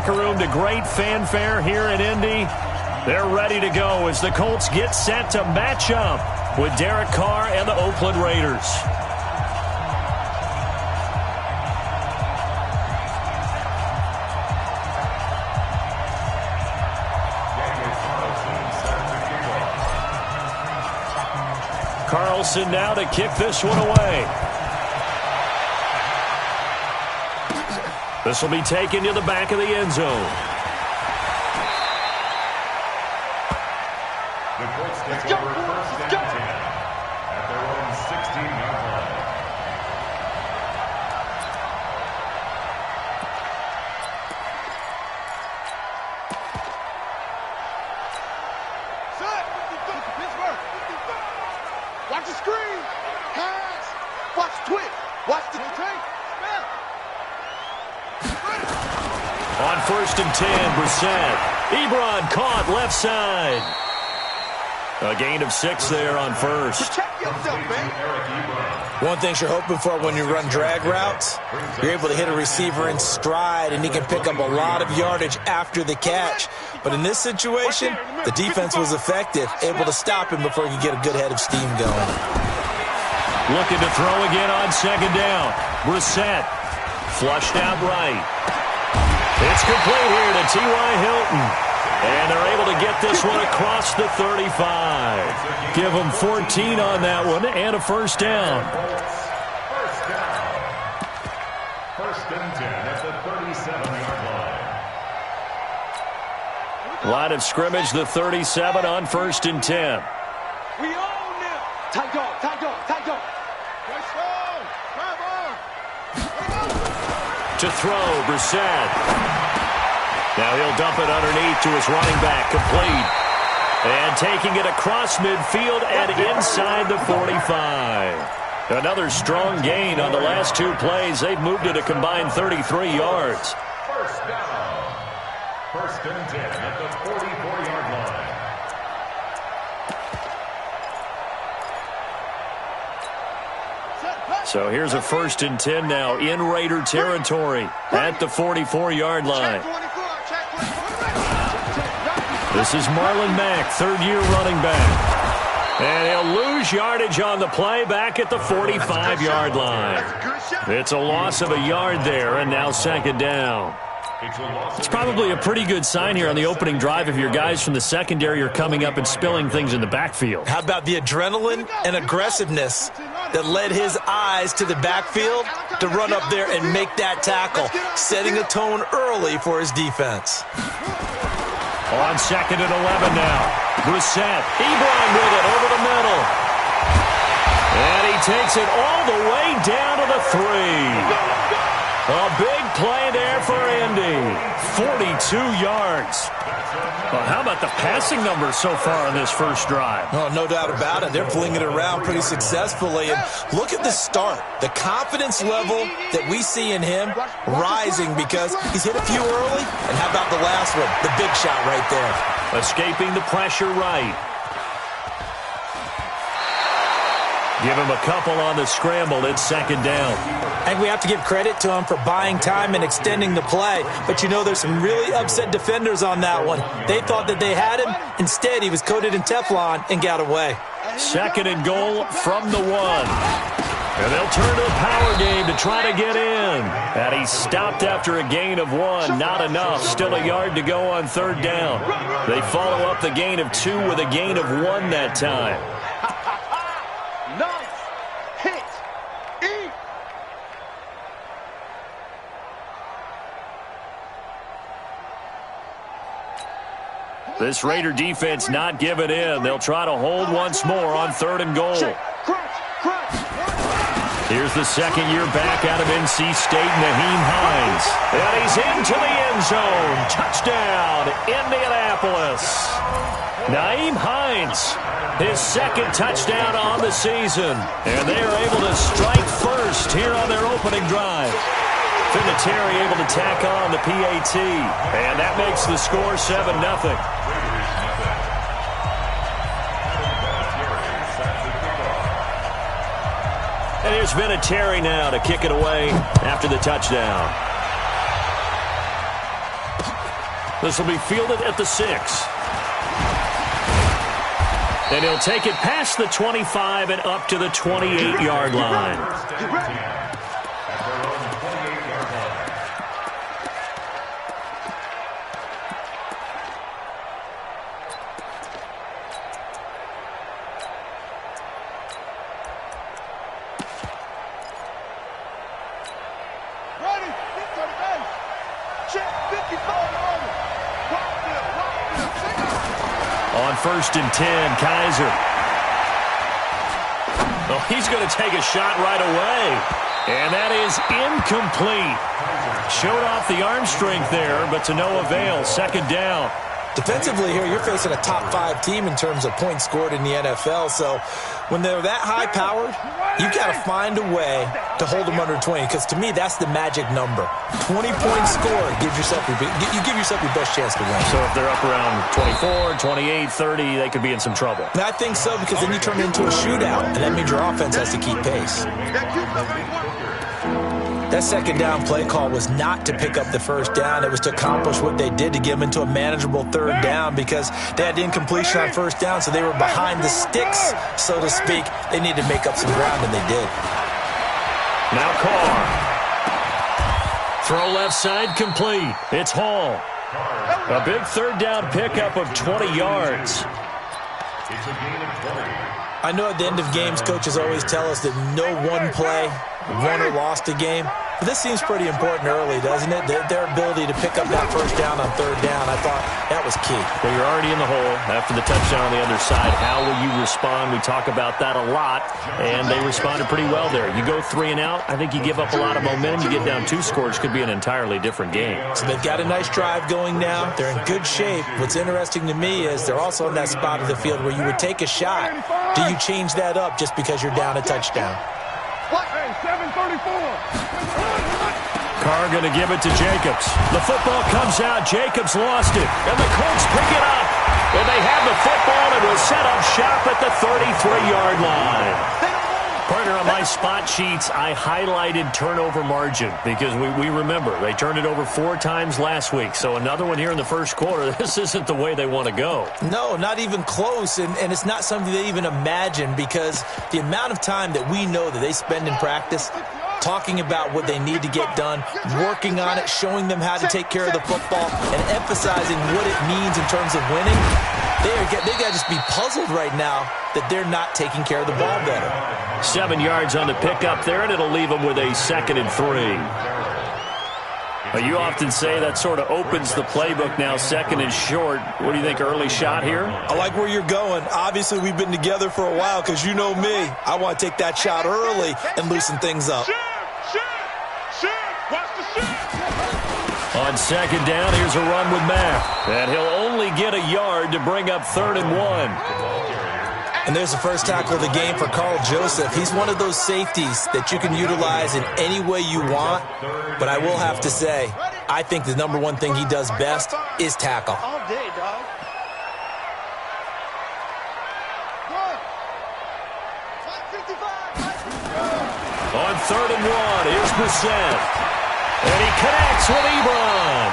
locker room to great fanfare here in Indy. They're ready to go as the Colts get set to match up with Derek Carr and the Oakland Raiders. Carlson now to kick this one away. This will be taken to the back of the end zone. The Colts take over first down 10 at their own 16-yard line. Watch the screen. Pass. Watch twitch. Watch the tape. On 1st and 10, Brissett. Ebron caught left side. A gain of 6 there on first. Protect yourself, man. One thing you're hoping for when you run drag routes, you're able to hit a receiver in stride, and he can pick up a lot of yardage after the catch. But in this situation, the defense was effective, able to stop him before he could get a good head of steam going. Looking to throw again on 2nd down. Brissett flushed out right. It's complete here to T.Y. Hilton. And they're able to get this one across the 35. Give them 14 on that one and a first down. First down. 1st and 10 at the 37-yard line. Line of scrimmage, the 37 on 1st and 10. We own them. Tight dog, tight dog, tight dog. To throw, Brissett. Now he'll dump it underneath to his running back, complete. And taking it across midfield and inside the 45. Another strong gain on the last 2 plays. They've moved it a combined 33 yards. First down. 1st and 10 at the 44-yard line. So here's a 1st and 10 now in Raider territory at the 44-yard line. This is Marlon Mack, 3rd-year running back. And he'll lose yardage on the play back at the 45-yard line. It's a loss of a yard there, and now 2nd down. It's probably a pretty good sign here on the opening drive if your guys from the secondary are coming up and spilling things in the backfield. How about the adrenaline and aggressiveness that led his eyes to the backfield to run up there and make that tackle, setting a tone early for his defense. On 2nd and 11 now. Brissett. Ebron with it over the middle. And he takes it all the way down to the 3. A big play there for Indy. 42 yards. Well, how about the passing numbers so far on this first drive? Oh, no doubt about it. They're flinging it around pretty successfully. And look at the start. The confidence level that we see in him rising because he's hit a few early. And how about the last one? The big shot right there. Escaping the pressure right. Give him a couple on the scramble. It's 2nd down. And we have to give credit to him for buying time and extending the play. But, you know, there's some really upset defenders on that one. They thought that they had him. Instead, he was coated in Teflon and got away. 2nd and goal from the 1. And they'll turn to the power game to try to get in. And he stopped after a gain of 1. Not enough. Still a yard to go on 3rd down. They follow up the gain of 2 with a gain of 1 that time. Nice hit. Eat. This Raider defense not giving in. They'll try to hold once more on 3rd and goal. Here's the 2nd-year back out of NC State, Nyheim Hines. And he's into the end zone. Touchdown, Indianapolis. Nyheim Hines, his 2nd touchdown on the season. And they are able to strike first here on their opening drive. Vinatieri able to tack on the PAT. And that makes the score 7-0. And here's Vinatieri now to kick it away after the touchdown. This will be fielded at the 6. And he'll take it past the 25 and up to the 28-yard line. On 1st and 10, Kaiser. Oh, he's going to take a shot right away. And that is incomplete. Showed off the arm strength there, but to no avail. 2nd down. Defensively here, you're facing a top 5 team in terms of points scored in the NFL. So when they're that high-powered, you've got to find a way to hold them under 20. Because to me, that's the magic number. 20 points scored gives yourself you give yourself your best chance to win. So if they're up around 24, 28, 30, they could be in some trouble. And I think so, because then you turn it into a shootout, and that means your offense has to keep pace. That 2nd down play call was not to pick up the 1st down. It was to accomplish what they did, to get them into a manageable 3rd down, because they had incompletion on 1st down, so they were behind the sticks, so to speak. They needed to make up some ground, and they did. Now Carr. Throw left side complete. It's Hall. A big 3rd down pickup of 20 yards. I know at the end of games, coaches always tell us that no one play won or lost a game. But this seems pretty important early, doesn't it? Their ability to pick up that 1st down on 3rd down, I thought that was key. Well, you're already in the hole after the touchdown on the other side. How will you respond? We talk about that a lot, and they responded pretty well there. You go 3 and out, I think you give up a lot of momentum. You get down 2 scores, could be an entirely different game. So they've got a nice drive going now. They're in good shape. What's interesting to me is they're also in that spot of the field where you would take a shot. Do you change that up just because you're down a touchdown? Hey, 734. Carr going to give it to Jacobs. The football comes out. Jacobs lost it. And the Colts pick it up. And they have the football and will set up shop at the 33-yard line. Partner, on my spot sheets, I highlighted turnover margin because we remember they turned it over 4 times last week. So another one here in the 1st quarter. This isn't the way they want to go. No, not even close. And it's not something they even imagine, because the amount of time that we know that they spend in practice talking about what they need to get done, working on it, showing them how to take care of the football, and emphasizing what it means in terms of winning, they got to just be puzzled right now that they're not taking care of the ball better. 7 yards on the pickup there, and it'll leave them with a 2nd and 3. Well, you often say that sort of opens the playbook now, 2nd and short. What do you think, early shot here? I like where you're going. Obviously, we've been together for a while, because you know me. I want to take that shot early and loosen things up. On 2nd down, here's a run with Mack. And he'll only get a yard to bring up 3rd and 1. And there's the first tackle of the game for Carl Joseph. He's one of those safeties that you can utilize in any way you want. But I will have to say, I think the number one thing he does best is tackle. All day, dog. On 3rd and 1, here's Brissett. And he connects with Ebron.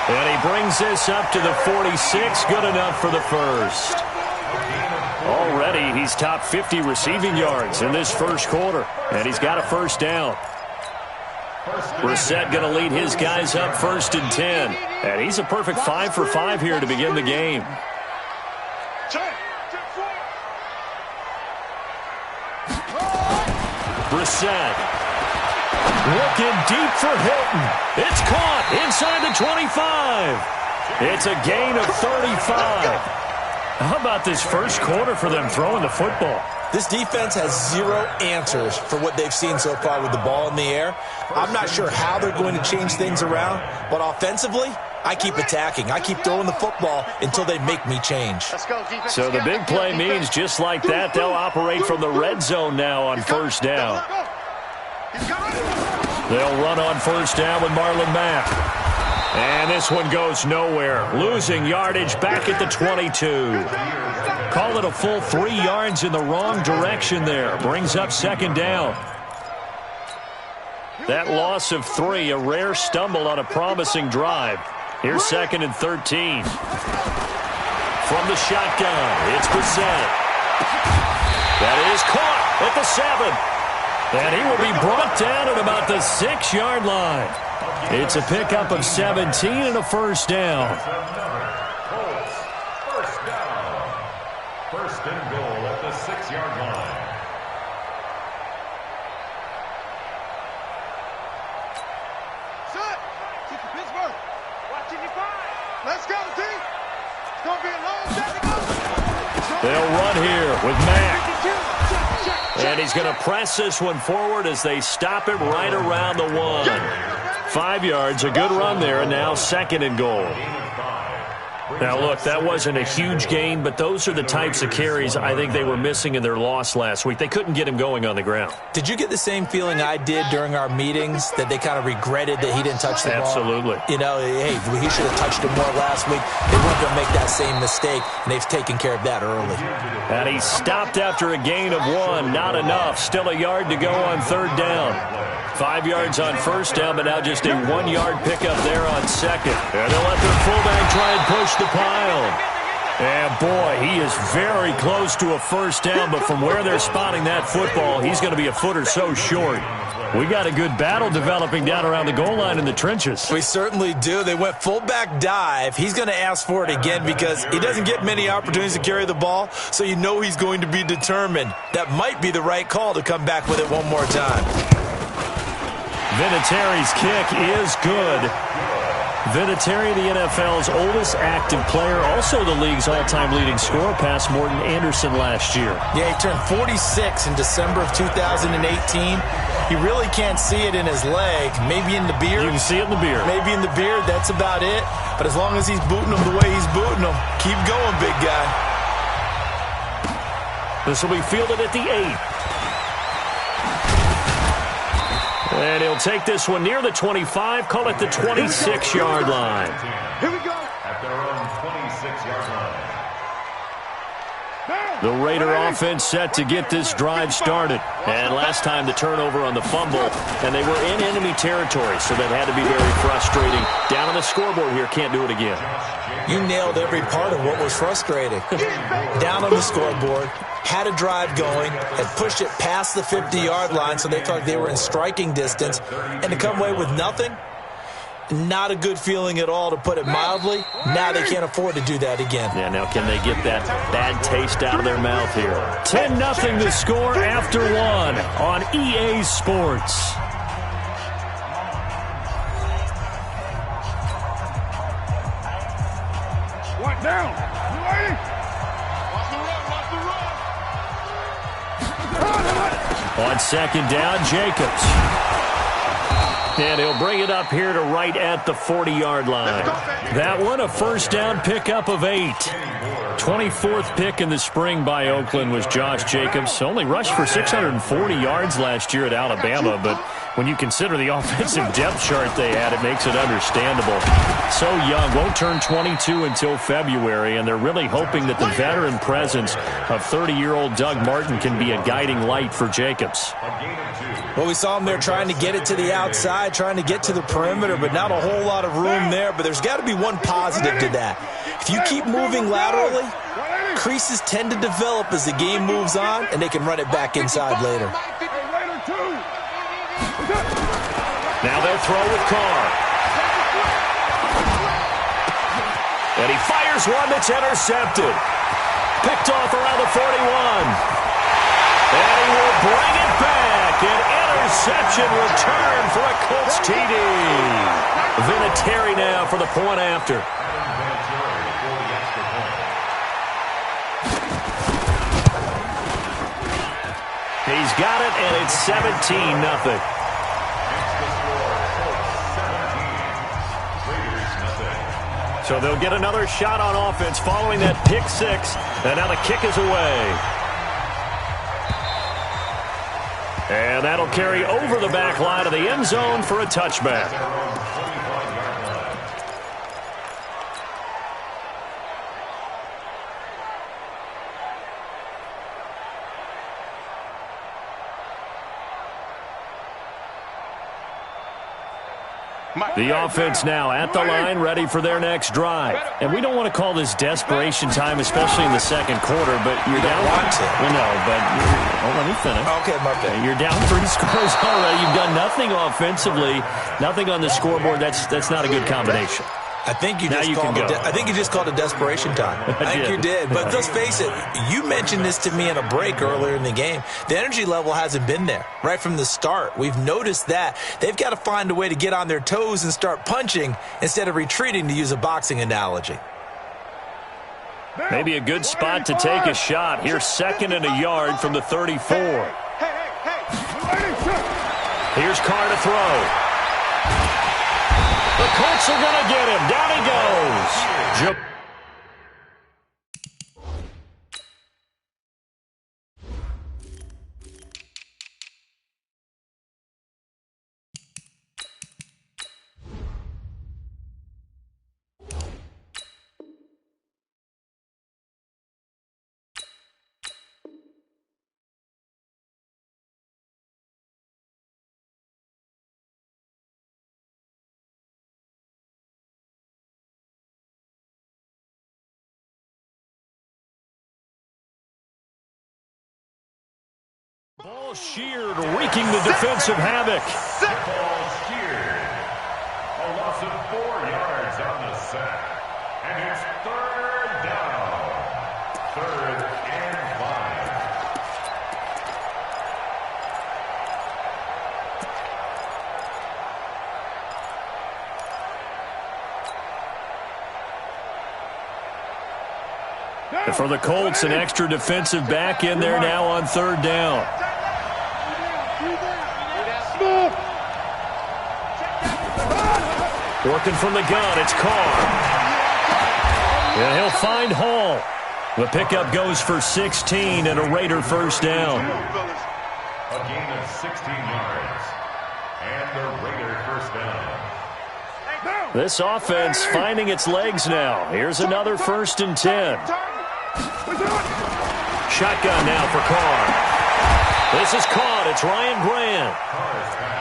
And he brings this up to the 46. Good enough for the 1st. Already, he's top 50 receiving yards in this 1st quarter. And he's got a 1st down. Brissett going to lead his guys up 1st and 10. And he's a perfect 5 for 5 here to begin the game. Brissett looking deep for Hilton. It's caught inside the 25. It's a gain of 35. How about this 1st quarter for them throwing the football? This defense has 0 answers for what they've seen so far with the ball in the air. I'm not sure how they're going to change things around, but offensively, I keep attacking. I keep throwing the football until they make me change. So the big play means just like that, they'll operate from the red zone now on 1st down. They'll run on 1st down with Marlon Mack. And this one goes nowhere. Losing yardage back at the 22. Call it a full 3 yards in the wrong direction there. Brings up 2nd down. That loss of 3, a rare stumble on a promising drive. Here's 2nd and 13. From the shotgun, it's Brissett. That is caught at the 7. And he will be brought down at about the 6-yard line. It's a pickup of 17 and a first down. First down. First and goal at the 6-yard line. Set. Keep the Pittsburgh. Watching your fire. Let's go, team. It's going to be a long day to go. They'll run here with Mack. And he's going to press this one forward as they stop it right around the 1. 5 yards, a good run there, and now 2nd and goal. Now, look, that wasn't a huge gain, but those are the types of carries I think they were missing in their loss last week. They couldn't get him going on the ground. Did you get the same feeling I did during our meetings, that they kind of regretted that he didn't touch the ball? Absolutely. You know, hey, he should have touched it more last week. They weren't going to make that same mistake, and they've taken care of that early. And he stopped after a gain of 1. Not enough. Still a yard to go on 3rd down. 5 yards on 1st down, but now just a 1-yard pickup there on 2nd. And they'll let their fullback try and push the pile. And, boy, he is very close to a first down, but from where they're spotting that football, he's going to be a foot or so short. We got a good battle developing down around the goal line in the trenches. We certainly do. They went fullback dive. He's going to ask for it again because he doesn't get many opportunities to carry the ball, so you know he's going to be determined. That might be the right call to come back with it one more time. Vinatieri's kick is good. Vinatieri, the NFL's oldest active player, also the league's all-time leading scorer, past Morton Anderson last year. Yeah, he turned 46 in December of 2018. He really can't see it in his leg. Maybe in the beard. You can see it in the beard. Maybe in the beard. That's about it. But as long as he's booting him the way he's booting him, keep going, big guy. This will be fielded at the 8. And he'll take this one near the 25, call it the 26-yard line. Here we go. At their own 26-yard line. The Raider offense set to get this drive started. And last time the turnover on the fumble, and they were in enemy territory, so that had to be very frustrating. Down on the scoreboard here, can't do it again. You nailed every part of what was frustrating. Down on the scoreboard, had a drive going, had pushed it past the 50-yard line, so they thought they were in striking distance, and to come away with nothing, not a good feeling at all, to put it mildly. Now they can't afford to do that again. Yeah, now can they get that bad taste out of their mouth here? 10-0 the score after 1 on EA Sports. One down. You ready? On 2nd down, Jacobs. And he'll bring it up here to right at the 40-yard line. That one, a first down pickup of 8. 24th pick in the spring by Oakland was Josh Jacobs. Only rushed for 640 yards last year at Alabama, but when you consider the offensive depth chart they had, it makes it understandable. So young, won't turn 22 until February, and they're really hoping that the veteran presence of 30-year-old Doug Martin can be a guiding light for Jacobs. Well, we saw him there trying to get it to the outside, trying to get to the perimeter, but not a whole lot of room there. But there's got to be one positive to that. If you keep moving laterally, creases tend to develop as the game moves on, and they can run it back inside later. Now they'll throw with Carr. And he fires one that's intercepted. Picked off around the 41. And he will bring it back. An interception return for a Colts TD. Vinatieri now for the point after. He's got it, and it's 17-0. So they'll get another shot on offense following that pick 6. And now the kick is away. And that'll carry over the back line of the end zone for a touchback. The offense now at the line, ready for their next drive. And we don't want to call this desperation time, especially in the second quarter, but you're down. Well, no, but let me finish. Okay, my bad. You're down 3 scores already. You've done nothing offensively, nothing on the scoreboard. That's not a good combination. I think you just called it desperation time. I think you did. But let's face it, you mentioned this to me in a break earlier in the game. The energy level hasn't been there right from the start. We've noticed that. They've got to find a way to get on their toes and start punching instead of retreating, to use a boxing analogy. Maybe a good spot to take a shot. Here's 2nd and a yard from the 34. Here's Carr to throw. The Colts are going to get him. Down he goes. Ball sheared, wreaking the defensive havoc. Ball sheared. A loss of 4 yards on the sack. And it's 3rd down. 3rd and 5. And for the Colts, an extra defensive back in there now on 3rd down. Working from the gun, it's Carr. And he'll find Hall. The pickup goes for 16 and a Raider 1st down. A gain of 16 yards. And the Raider 1st down. This offense finding its legs now. Here's another 1st and 10. Shotgun now for Carr. This is caught. It's Ryan Grant.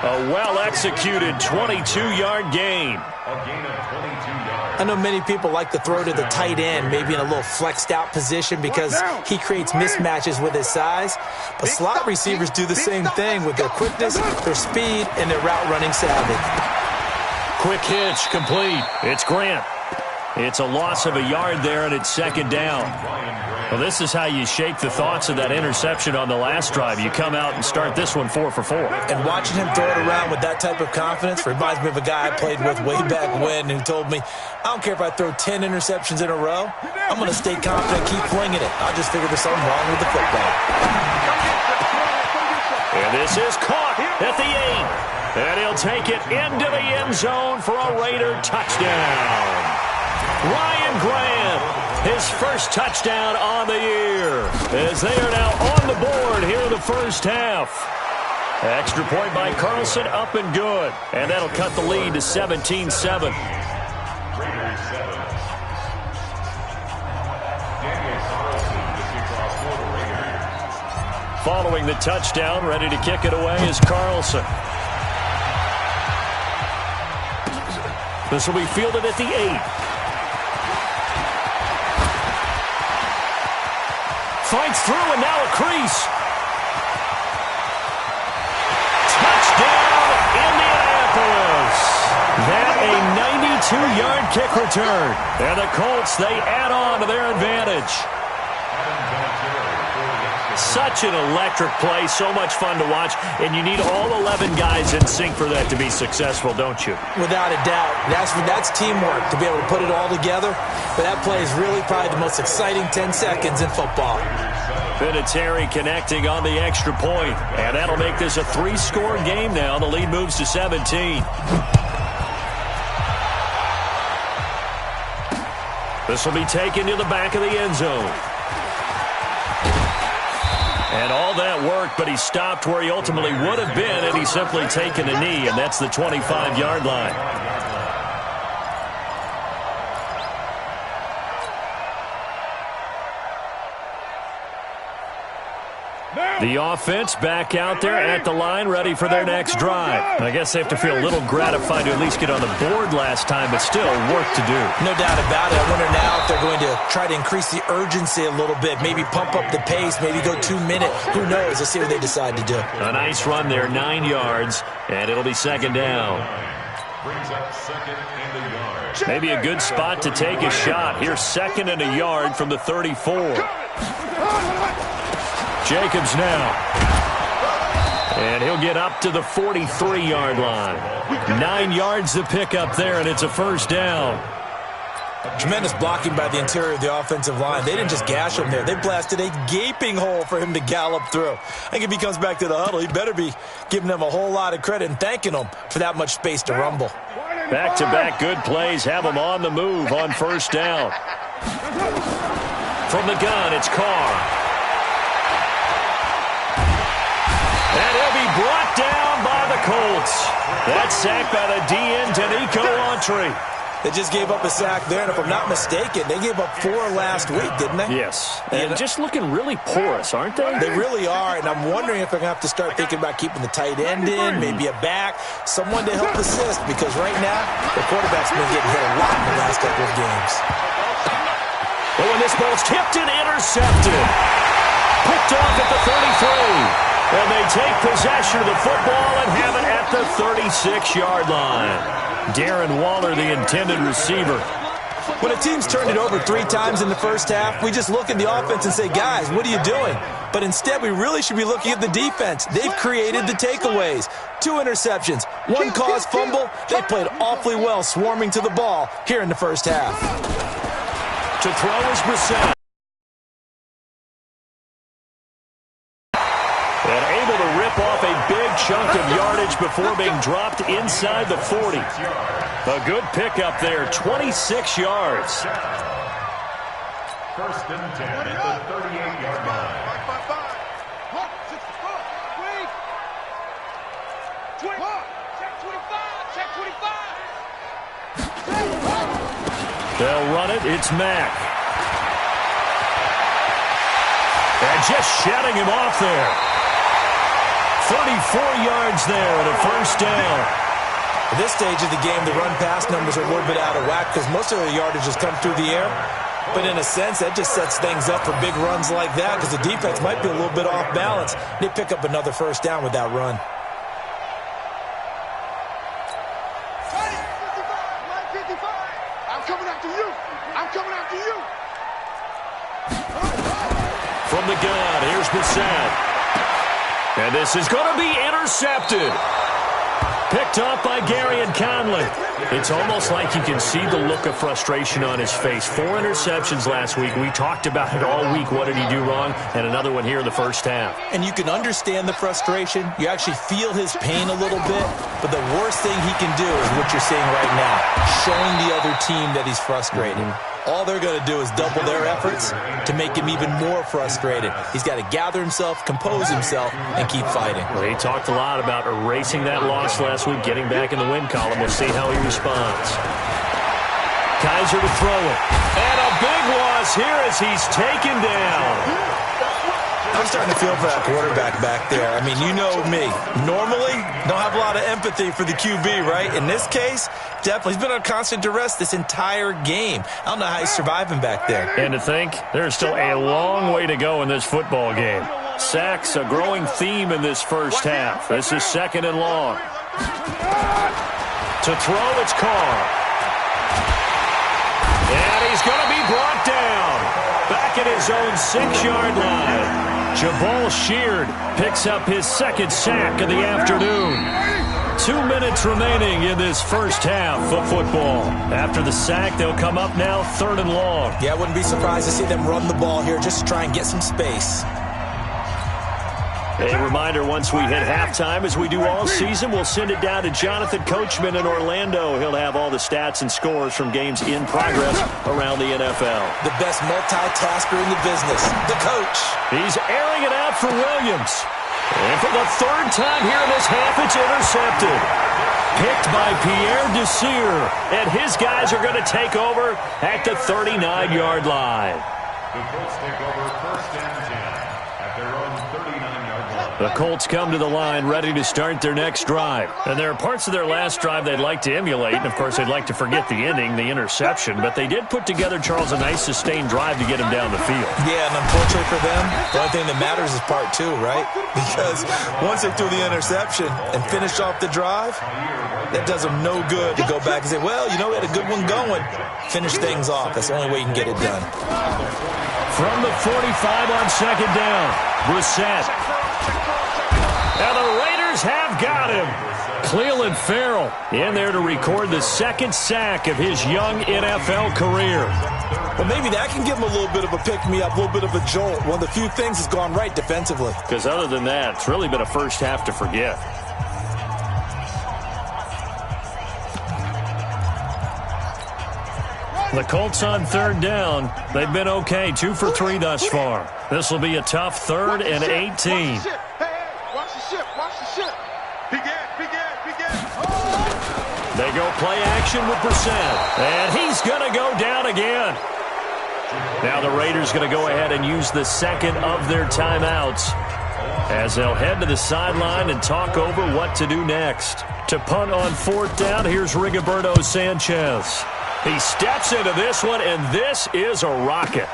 A well-executed 22-yard gain. A gain of 22 yards. I know many people like to throw to the tight end, maybe in a little flexed-out position because he creates mismatches with his size. But slot receivers do the same thing with their quickness, their speed, and their route-running savvy. Quick hitch, complete. It's Grant. It's a loss of a yard there, and it's 2nd down. Well, this is how you shake the thoughts of that interception on the last drive. You come out and start this one 4 for 4. And watching him throw it around with that type of confidence reminds me of a guy I played with way back when who told me, I don't care if I throw 10 interceptions in a row. I'm going to stay confident, keep flinging it. I just figured there's something wrong with the football. And this is caught at the 8. And he'll take it into the end zone for a Raider touchdown. Ryan Grant, his 1st touchdown on the year, as they are now on the board here in the 1st half. Extra point by Carlson, up and good. And that'll cut the lead to 17-7. Following the touchdown, ready to kick it away is Carlson. This will be fielded at the 8. Fights through, and now a crease. Touchdown, Indianapolis. That a 92-yard kick return. And the Colts, they add on to their advantage. Such an electric play, so much fun to watch, and you need all 11 guys in sync for that to be successful, don't you? Without a doubt. That's teamwork to be able to put it all together. But that play is really probably the most exciting 10 seconds in football. Vinatieri connecting on the extra point, and that'll make this a 3-score game now. The lead moves to 17. This will be taken to the back of the end zone. And all that work, but he stopped where he ultimately would have been had he simply taken a knee, and that's the 25-yard line. The offense back out there at the line, ready for their next drive. I guess they have to feel a little gratified to at least get on the board last time, but still work to do. No doubt about it. I wonder now if they're going to try to increase the urgency a little bit, maybe pump up the pace, maybe go 2 minutes. Who knows? Let's see what they decide to do. A nice run there, 9 yards, and it'll be second down. Brings up second and a yard. Maybe a good spot to take a shot. Here's second and a yard from the 34. Jacobs now. And he'll get up to the 43-yard line. 9 yards to pick up there, and it's a first down. Tremendous blocking by the interior of the offensive line. They didn't just gash him there. They blasted a gaping hole for him to gallop through. I think if he comes back to the huddle, he better be giving them a whole lot of credit and thanking them for that much space to rumble. Back-to-back good plays have them on the move on first down. From the gun, it's Carr. And he'll be brought down by the Colts. That's sacked by the DN, Danico Autry. They just gave up a sack there, and if I'm not mistaken, they gave up 4 last week, didn't they? Yes, and just looking really porous, aren't they? They really are, and I'm wondering if they're going to have to start thinking about keeping the tight end in, maybe a back, someone to help assist, because right now, the quarterback's been getting hit a lot in the last couple of games. But when this ball's tipped and intercepted, picked off at the 33. And they take possession of the football and have it at the 36-yard line. Darren Waller, the intended receiver. When a team's turned it over 3 times in the first half, we just look at the offense and say, guys, what are you doing? But instead, we really should be looking at the defense. They've created the takeaways. 2 interceptions, 1 caused fumble. They played awfully well swarming to the ball here in the first half. To throw is Brissett. And able to rip off a big chunk of yardage before being dropped inside the 40. A good pickup there, 26 yards. First and 10 at the 38-yard line. They'll run it. It's Mack. And just shutting him off there. 34 yards there and a first down. At this stage of the game, the run-pass numbers are a little bit out of whack because most of their yardage has come through the air. But in a sense, that just sets things up for big runs like that because the defense might be a little bit off balance. They pick up another first down with that run. I'm coming after you. I'm coming after you. From the gun, here's Brissett. And this is going to be intercepted. Picked up by Gary and Conley. It's almost like you can see the look of frustration on his face. 4 interceptions last week. We talked about it all week. What did he do wrong? And another one here in the first half. And you can understand the frustration. You actually feel his pain a little bit. But the worst thing he can do is what you're seeing right now, showing the other team that he's frustrated. All they're going to do is double their efforts to make him even more frustrated. He's got to gather himself, compose himself, and keep fighting. Well, he talked a lot about erasing that loss last week, getting back in the win column. We'll see how he responds. Kaiser to throw it. And a big loss here as he's taken down. I'm starting to feel for that quarterback back there. I mean, you know me. Normally, don't have a lot of empathy for the QB, right? In this case, definitely. He's been on constant duress this entire game. I don't know how he's surviving back there. And to think, there's still a long way to go in this football game. Sacks, a growing theme in this first half. This is second and long. To throw, it's Carr. And he's going to be brought down. Back at his own 6-yard line. Jabal Sheard picks up his second sack of the afternoon. 2 minutes remaining in this first half of football. After the sack, they'll come up now 3rd and long. Yeah, I wouldn't be surprised to see them run the ball here just to try and get some space. A reminder, once we hit halftime, as we do all season, we'll send it down to Jonathan Coachman in Orlando. He'll have all the stats and scores from games in progress around the NFL. The best multitasker in the business, the coach. He's airing it out for Williams. And for the 3rd time here in this half, it's intercepted. Picked by Pierre Desir. And his guys are going to take over at the 39-yard line. The Colts take over first and 10 at their own 39-yard line. The Colts come to the line ready to start their next drive. And there are parts of their last drive they'd like to emulate. And, of course, they'd like to forget the ending, the interception. But they did put together, Charles, a nice sustained drive to get him down the field. Yeah, and unfortunately for them, the only thing that matters is part two, right? Because once they threw the interception and finished off the drive, that does them no good to go back and say, well, you know, we had a good one going. Finish things off. That's the only way you can get it done. From the 45 on second down, Brissett. And the Raiders have got him. Cleveland Farrell in there to record the second sack of his young NFL career. Well, maybe that can give him a little bit of a pick-me-up, a little bit of a jolt. One of the few things that's gone right defensively. Because other than that, it's really been a first half to forget. The Colts on third down. They've been okay, 2 for 3 thus far. This will be a tough 3rd and 18. Watch the ship. They go play action with Brissett. And he's going to go down again. Now the Raiders going to go ahead and use the second of their timeouts as they'll head to the sideline and talk over what to do next. To punt on 4th down, here's Rigoberto Sanchez. He steps into this one, and this is a rocket.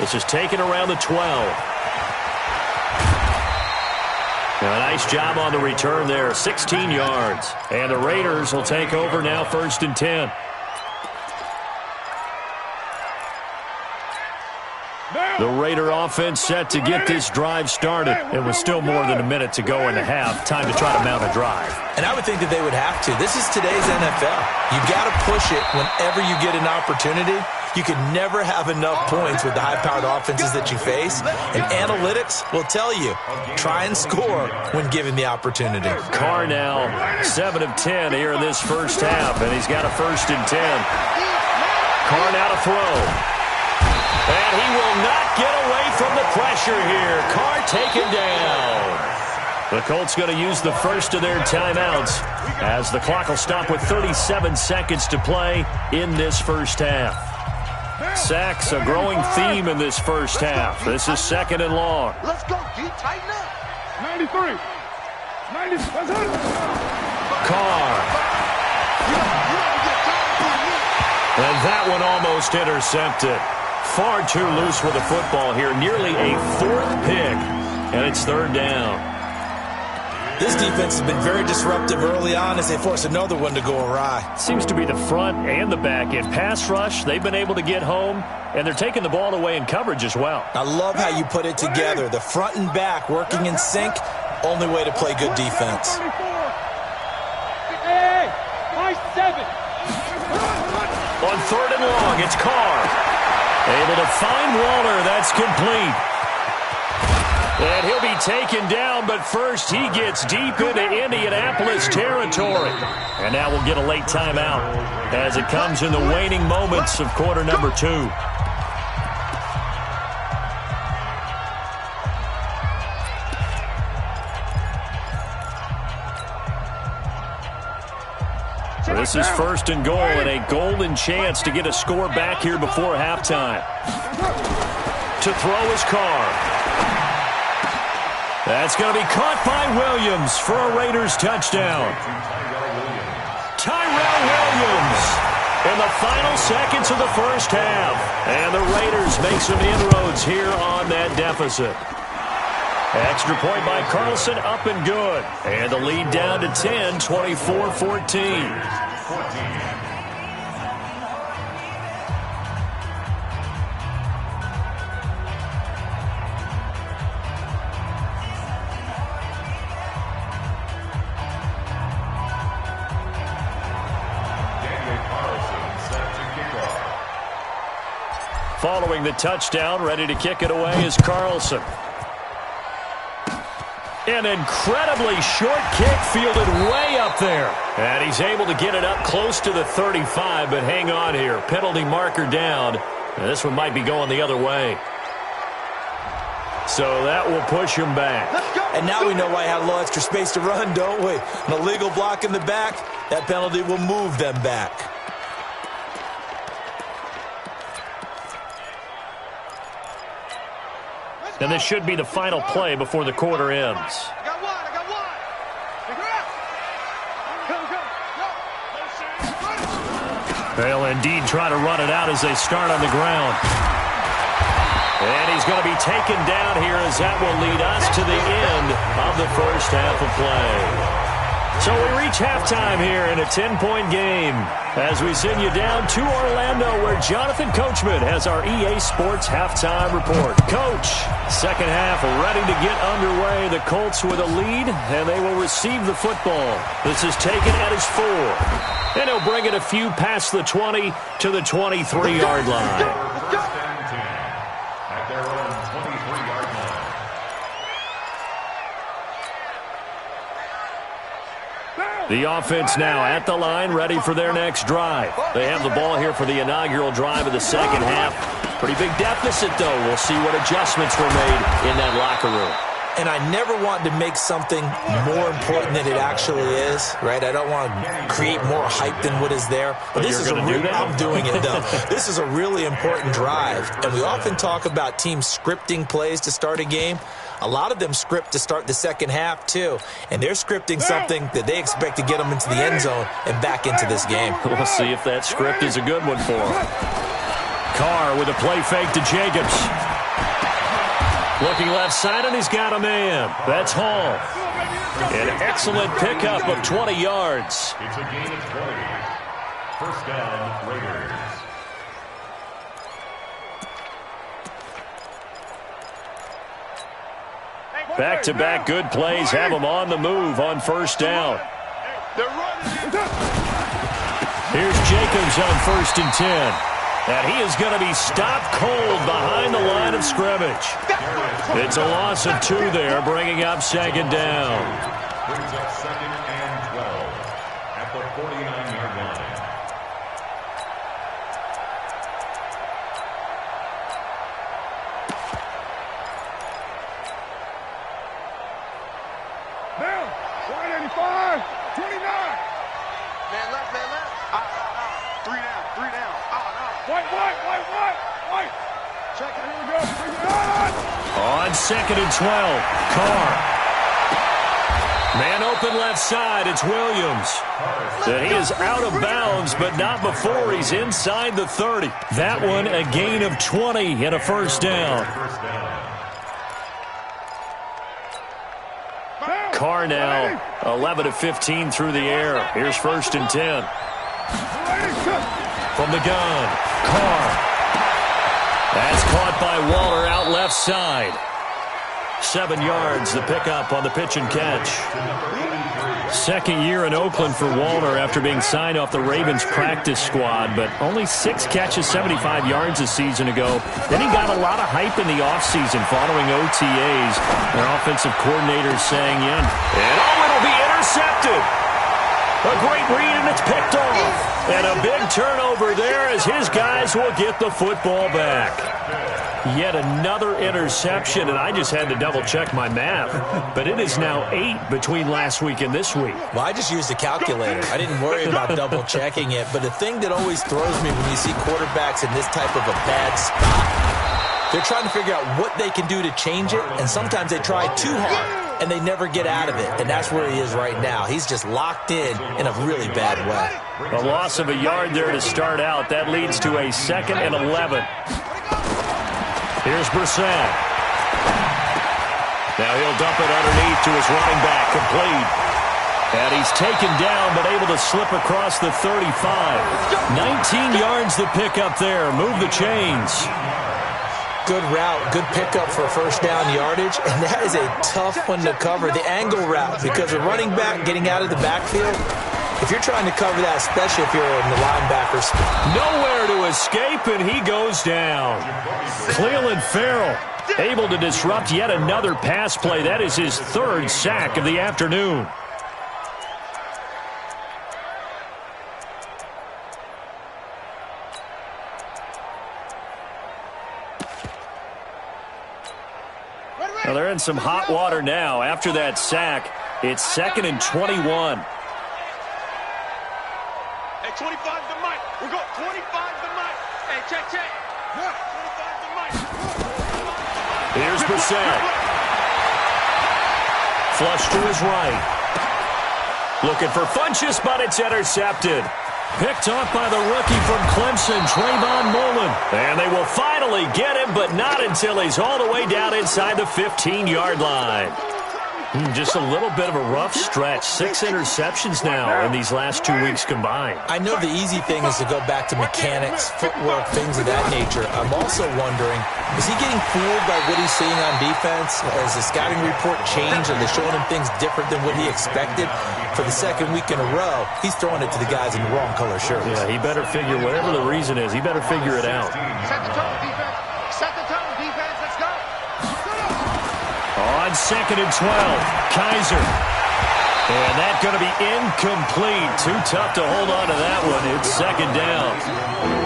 This is taken around the 12. Now, a nice job on the return there, 16 yards. And the Raiders will take over now, 1st and 10. The Raider offense set to get this drive started. It was still more than a minute to go in the half. Time to try to mount a drive. And I would think that they would have to. This is today's NFL. You've got to push it whenever you get an opportunity. You can never have enough points with the high-powered offenses that you face. And analytics will tell you, try and score when given the opportunity. Carr now 7 of 10 here in this first half, and he's got a 1st and 10. Carr now to throw. And he will not get away from the pressure here. Carr taken down. The Colts going to use the first of their timeouts as the clock will stop with 37 seconds to play in this first half. Sacks, a growing theme in this first half. This is 2nd and long. Let's go, D. Tighten up. 93. 90. Carr. And that one almost intercepted. Far too loose with the football here. Nearly a 4th pick. And it's 3rd down. This defense has been very disruptive early on as they force another one to go awry. Seems to be the front and the back. In pass rush, they've been able to get home, and they're taking the ball away in coverage as well. I love how you put it together. The front and back working in sync, only way to play good defense. Hey, 7. On 3rd and long, it's Carr. Able to find Waller. That's complete. And he'll be taken down, but first he gets deep into Indianapolis territory. And now we'll get a late timeout as it comes in the waning moments of quarter number 2. This is 1st and goal and a golden chance to get a score back here before halftime. To throw is Carr. That's going to be caught by Williams for a Raiders touchdown. Tyrell Williams in the final seconds of the first half. And the Raiders make some inroads here on that deficit. Extra point by Carlson, up and good. And the lead down to 10, 24-14. Following the touchdown, ready to kick it away is Carlson. An incredibly short kick fielded way up there. And he's able to get it up close to the 35, but hang on here. Penalty marker down. And this one might be going the other way. So that will push him back. And now we know why he had a little extra space to run, don't we? An illegal block in the back, that penalty will move them back. And this should be the final play before the quarter ends. I got one. Take her out. Go. They'll indeed try to run it out as they start on the ground. And he's going to be taken down here as that will lead us to the end of the first half of play. So we reach halftime here in a 10-point game as we send you down to Orlando where Jonathan Coachman has our EA Sports halftime report. Coach, second half ready to get underway. The Colts with a lead, and they will receive the football. This is taken at his 4. And he'll bring it a few past the 20 to the 23-yard line. The offense now at the line, ready for their next drive. They have the ball here for the inaugural drive of the second half. Pretty big deficit, though. We'll see what adjustments were made in that locker room. And I never want to make something more important than it actually is, right? I don't want to create more hype than what is there. But this is I'm doing it, though. This is a really important drive. And we often talk about teams scripting plays to start a game. A lot of them script to start the second half, too. And they're scripting something that they expect to get them into the end zone and back into this game. We'll see if that script is a good one for them. Carr with a play fake to Jacobs. Looking left side, and he's got a man. That's Hall. An excellent pickup of 20 yards. It's a gain of 20. First down, Raiders. Back-to-back good plays have them on the move on first down. Here's Jacobs on 1st and 10. And he is going to be stopped cold behind the line of scrimmage. It's a loss of 2 there, bringing up second down. Brings up 2nd and 12 at the 49-yard line. Now, 185, 29. Man left. 3 down. White. Check it, here we go. Bring it on. On 2nd and 12, Carr. Man open left side, it's Williams. And he is out of bounds, but not before he's inside the 30. That one a gain of 20 and a first down. Carr now 11 of 15 through the air. Here's 1st and 10. From the gun, Carr. That's caught by Waller out left side. 7 yards, the pickup on the pitch and catch. Second year in Oakland for Waller after being signed off the Ravens practice squad, but only 6 catches, 75 yards a season ago. Then he got a lot of hype in the offseason following OTAs. Their offensive coordinator saying, and it'll be intercepted. A great read, and it's picked off. And a big turnover there as his guys will get the football back. Yet another interception, and I just had to double-check my math. But it is now 8 between last week and this week. Well, I just used a calculator. I didn't worry about double-checking it. But the thing that always throws me when you see quarterbacks in this type of a bad spot, they're trying to figure out what they can do to change it, and sometimes they try too hard. And they never get out of it, and that's where he is right now. He's just locked in a really bad way. A loss of a yard there to start out. That leads to a 2nd and 11. Here's Brissett. Now he'll dump it underneath to his running back, complete. And he's taken down, but able to slip across the 35. 19 yards to pick up there. Move the chains. Good route, good pickup for first down yardage, and that is a tough one to cover, the angle route, because a running back getting out of the backfield, if you're trying to cover that, especially if you're in the linebacker spot. Nowhere to escape, and he goes down. Cleveland Farrell able to disrupt yet another pass play. That is his 3rd sack of the afternoon. Well, they're in some hot water now. After that sack, it's 2nd and 21. Hey, 25 to Mike. We're going 25 to Mike. Hey, check. 25 to Mike. Here's Brissett. Flush to his right. Looking for Funchess, but it's intercepted. Picked off by the rookie from Clemson, Trayvon Mullen. And they will finally get him, but not until he's all the way down inside the 15-yard line. Just a little bit of a rough stretch. 6 interceptions now in these last 2 weeks combined. I know the easy thing is to go back to mechanics, footwork, things of that nature. I'm also wondering, is he getting fooled by what he's seeing on defense? Has the scouting report changed? Are they showing him things different than what he expected? For the second week in a row, he's throwing it to the guys in the wrong color shirts. Yeah, he better figure, whatever the reason is, he better figure it out. Set the tone, defense. Set the tone, defense. Let's go. On 2nd and 12, Kaiser. And that's going to be incomplete. Too tough to hold on to that one. It's 2nd down.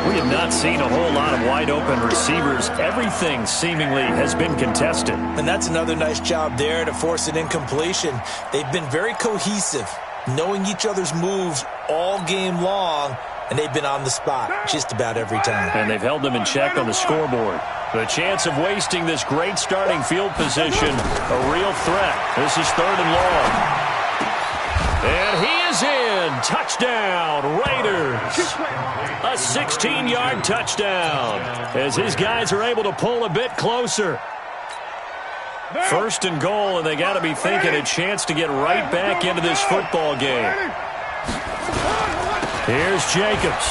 We have not seen a whole lot of wide-open receivers. Everything seemingly has been contested. And that's another nice job there to force an incompletion. They've been very cohesive, knowing each other's moves all game long, and they've been on the spot just about every time. And they've held them in check on the scoreboard. The chance of wasting this great starting field position, a real threat. This is 3rd and long. And he is in. Touchdown, Raiders. A 16-yard touchdown as his guys are able to pull a bit closer. 1st and goal, and they got to be thinking a chance to get right back into this football game. Here's Jacobs.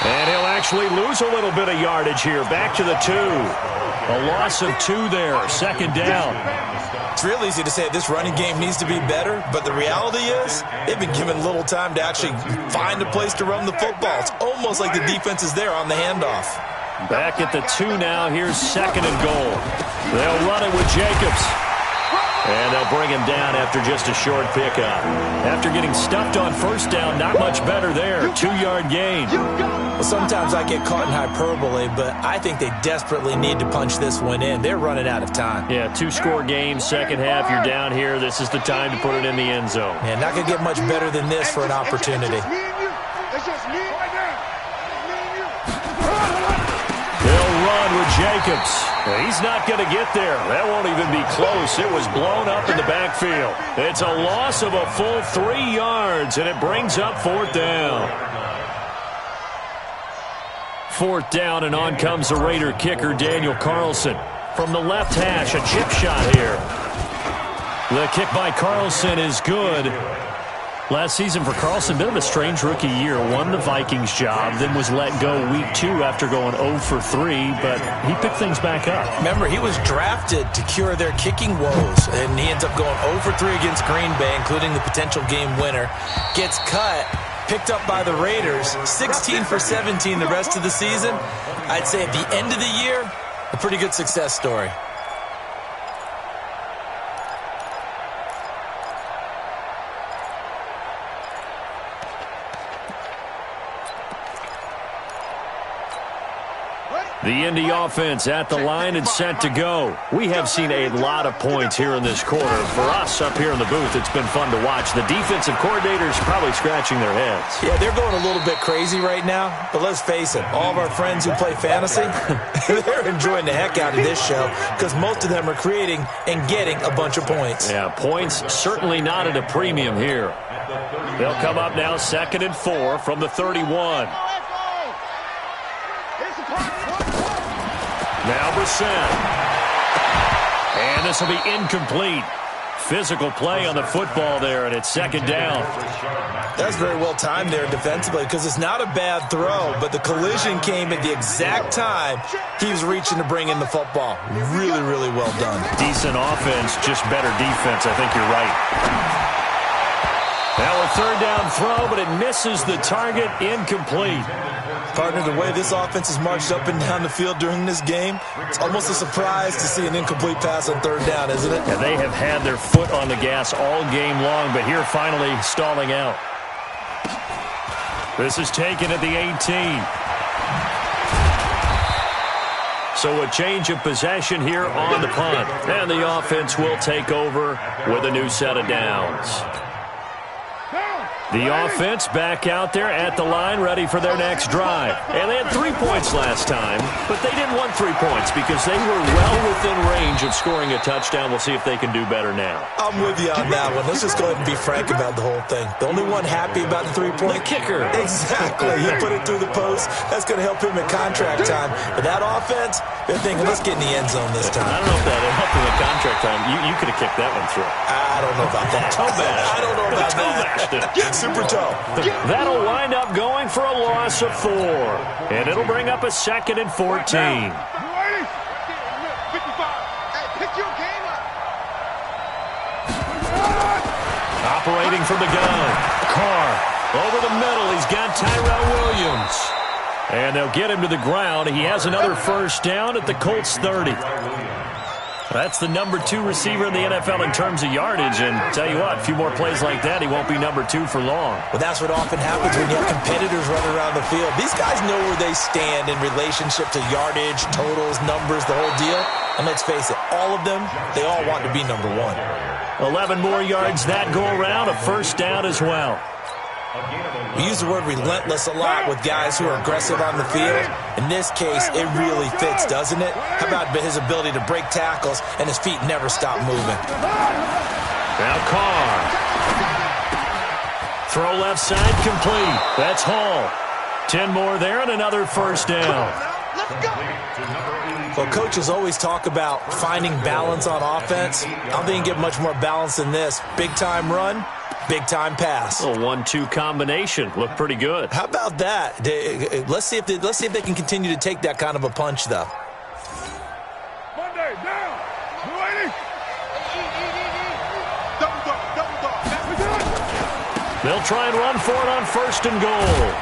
And he'll actually lose a little bit of yardage here. Back to the 2. A loss of 2 there. 2nd down. It's real easy to say this running game needs to be better, but the reality is they've been given little time to actually find a place to run the football. It's almost like the defense is there on the handoff. Back at the 2 now. Here's 2nd and goal. They'll run it with Jacobs. And they'll bring him down after just a short pickup. After getting stuffed on 1st down, not much better there. 2-yard gain. Well, sometimes I get caught in hyperbole, but I think they desperately need to punch this one in. They're running out of time. Yeah, 2-score game, 2nd half. You're down here. This is the time to put it in the end zone. Yeah, not going to get much better than this for an opportunity. It's just me. Right there. They'll run with Jacobs. He's not going to get there. That won't even be close. It was blown up in the backfield. It's a loss of a full 3 yards, and it brings up 4th down. 4th down, and on comes the Raider kicker, Daniel Carlson. From the left hash, a chip shot here. The kick by Carlson is good. Last season for Carlson, bit of a strange rookie year. Won the Vikings job, then was let go week 2 after going 0 for 3, but he picked things back up. Remember, he was drafted to cure their kicking woes, and he ends up going 0 for 3 against Green Bay, including the potential game winner. Gets cut, picked up by the Raiders, 16 for 17 the rest of the season. I'd say at the end of the year, a pretty good success story. The Indy offense at the line and set to go. We have seen a lot of points here in this quarter. For us up here in the booth, it's been fun to watch. The defensive coordinators probably scratching their heads. Yeah, they're going a little bit crazy right now, but let's face it, all of our friends who play fantasy, they're enjoying the heck out of this show because most of them are creating and getting a bunch of points. Yeah, points certainly not at a premium here. They'll come up now 2nd and 4 from the 31. Now Brissett. And this will be incomplete. Physical play on the football there, and it's 2nd down. That's very well timed there defensively because it's not a bad throw, but the collision came at the exact time he was reaching to bring in the football. Really, really well done. Decent offense, just better defense. I think you're right. Now a 3rd down throw, but it misses the target, incomplete. Partner, the way this offense has marched up and down the field during this game, it's almost a surprise to see an incomplete pass on 3rd down, isn't it? And they have had their foot on the gas all game long, but here finally stalling out. This is taken at the 18. So a change of possession here on the punt. And the offense will take over with a new set of downs. The offense back out there at the line, ready for their next drive. And they had 3 points last time, but they didn't want 3 points because they were well within range of scoring a touchdown. We'll see if they can do better now. I'm with you on that one. Let's just go ahead and be frank about the whole thing. The only one happy about the 3-point kicker. Exactly. He put it through the post. That's going to help him in contract time. But that offense, they're thinking, let's get in the end zone this time. I don't know if that helped him in contract time. You could have kicked that one through. I don't know about that. I don't know about that. Super toe. That'll wind up going for a loss of 4. And it'll bring up a 2nd and 14. 55. Hey, pick your game up. Operating from the gun. Carr over the middle. He's got Tyrell Williams. And they'll get him to the ground. He has another first down at the Colts 30. That's the number 2 receiver in the NFL in terms of yardage. And tell you what, a few more plays like that, he won't be number 2 for long. Well, that's what often happens when you have competitors running around the field. These guys know where they stand in relationship to yardage, totals, numbers, the whole deal. And let's face it, all of them, they all want to be number 1. 11 more yards that go around, a first down as well. We use the word relentless a lot with guys who are aggressive on the field. In this case, it really fits, doesn't it? How about his ability to break tackles and his feet never stop moving? Now Carr. Throw left side complete. That's Hall. 10 more there and another first down. Well, coaches always talk about finding balance on offense. I don't think you get much more balance than this. Big-time run, big-time pass. A 1-2 combination. Looked pretty good. How about that? Let's see if they can continue to take that kind of a punch, though. Monday, down. 280. They'll try and run for it on 1st and goal.